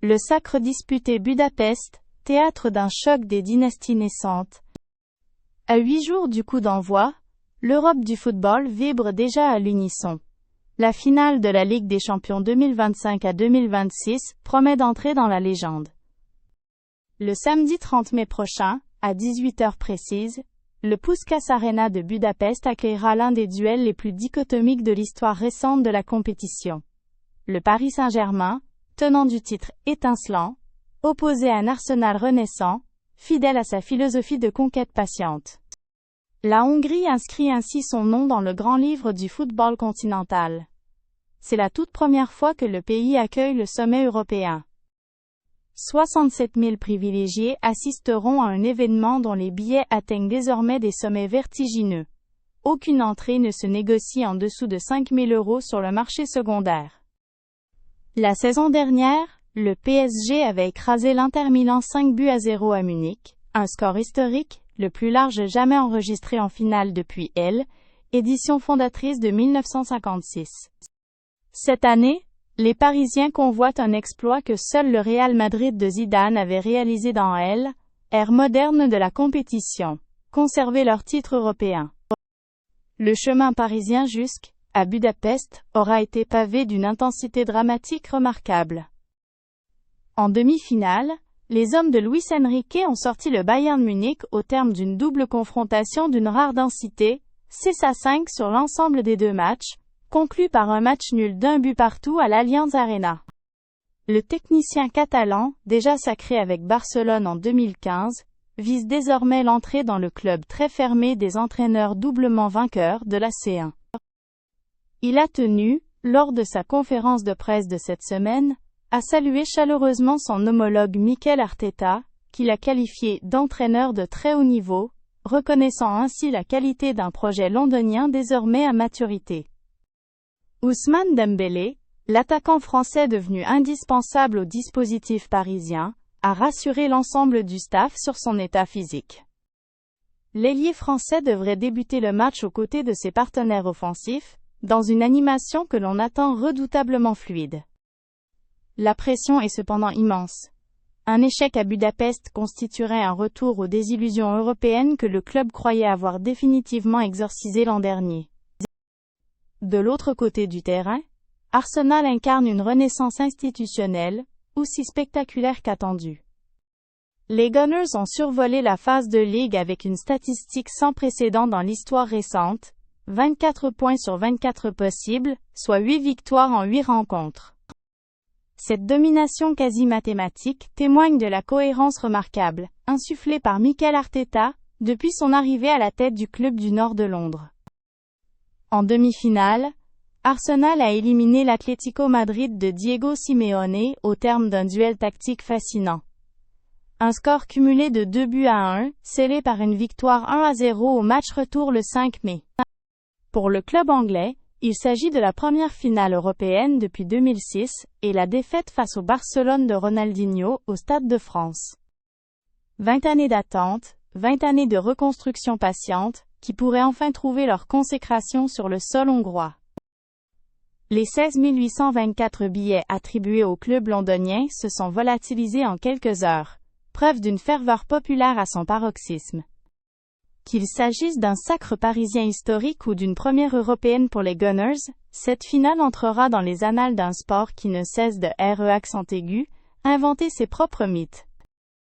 Le sacre disputé Budapest, théâtre d'un choc des dynasties naissantes. À 8 jours du coup d'envoi, l'Europe du football vibre déjà à l'unisson. La finale de la Ligue des Champions 2025 à 2026 promet d'entrer dans la légende. Le samedi 30 mai prochain, à 18h précise, le Puskás Arena de Budapest accueillera l'un des duels les plus dichotomiques de l'histoire récente de la compétition. Le Paris Saint-Germain, tenant du titre étincelant, opposé à un Arsenal renaissant, fidèle à sa philosophie de conquête patiente. La Hongrie inscrit ainsi son nom dans le grand livre du football continental. C'est la toute première fois que le pays accueille le sommet européen. 67 000 privilégiés assisteront à un événement dont les billets atteignent désormais des sommets vertigineux. Aucune entrée ne se négocie en dessous de 5 000 € sur le marché secondaire. La saison dernière, le PSG avait écrasé l'Inter Milan 5-0 à Munich, un score historique, le plus large jamais enregistré en finale depuis L, édition fondatrice de 1956. Cette année, les Parisiens convoitent un exploit que seul le Real Madrid de Zidane avait réalisé dans L, ère moderne de la compétition, conserver leur titre européen. Le chemin parisien jusqu'à Budapest aura été pavé d'une intensité dramatique remarquable. En demi-finale, les hommes de Luis Enrique ont sorti le Bayern Munich au terme d'une double confrontation d'une rare densité, 6-5 sur l'ensemble des deux matchs, conclu par un match nul d'un but partout à l'Allianz Arena. Le technicien catalan, déjà sacré avec Barcelone en 2015, vise désormais l'entrée dans le club très fermé des entraîneurs doublement vainqueurs de la C1. Il a tenu, lors de sa conférence de presse de cette semaine, à saluer chaleureusement son homologue Mikel Arteta, qu'il a qualifié d'entraîneur de très haut niveau, reconnaissant ainsi la qualité d'un projet londonien désormais à maturité. Ousmane Dembélé, l'attaquant français devenu indispensable au dispositif parisien, a rassuré l'ensemble du staff sur son état physique. L'ailier français devrait débuter le match aux côtés de ses partenaires offensifs, dans une animation que l'on attend redoutablement fluide. La pression est cependant immense. Un échec à Budapest constituerait un retour aux désillusions européennes que le club croyait avoir définitivement exorcisées l'an dernier. De l'autre côté du terrain, Arsenal incarne une renaissance institutionnelle, aussi spectaculaire qu'attendue. Les Gunners ont survolé la phase de ligue avec une statistique sans précédent dans l'histoire récente, 24 points sur 24 possibles, soit 8 victoires en 8 rencontres. Cette domination quasi mathématique témoigne de la cohérence remarquable, insufflée par Mikel Arteta, depuis son arrivée à la tête du club du nord de Londres. En demi-finale, Arsenal a éliminé l'Atlético Madrid de Diego Simeone au terme d'un duel tactique fascinant. Un score cumulé de 2-1, scellé par une victoire 1-0 au match retour le 5 mai. Pour le club anglais, il s'agit de la première finale européenne depuis 2006, et la défaite face au Barcelone de Ronaldinho, au Stade de France. 20 années d'attente, 20 années de reconstruction patiente, qui pourraient enfin trouver leur consécration sur le sol hongrois. Les 16 824 billets attribués au club londonien se sont volatilisés en quelques heures, preuve d'une ferveur populaire à son paroxysme. Qu'il s'agisse d'un sacre parisien historique ou d'une première européenne pour les Gunners, cette finale entrera dans les annales d'un sport qui ne cesse de inventer ses propres mythes.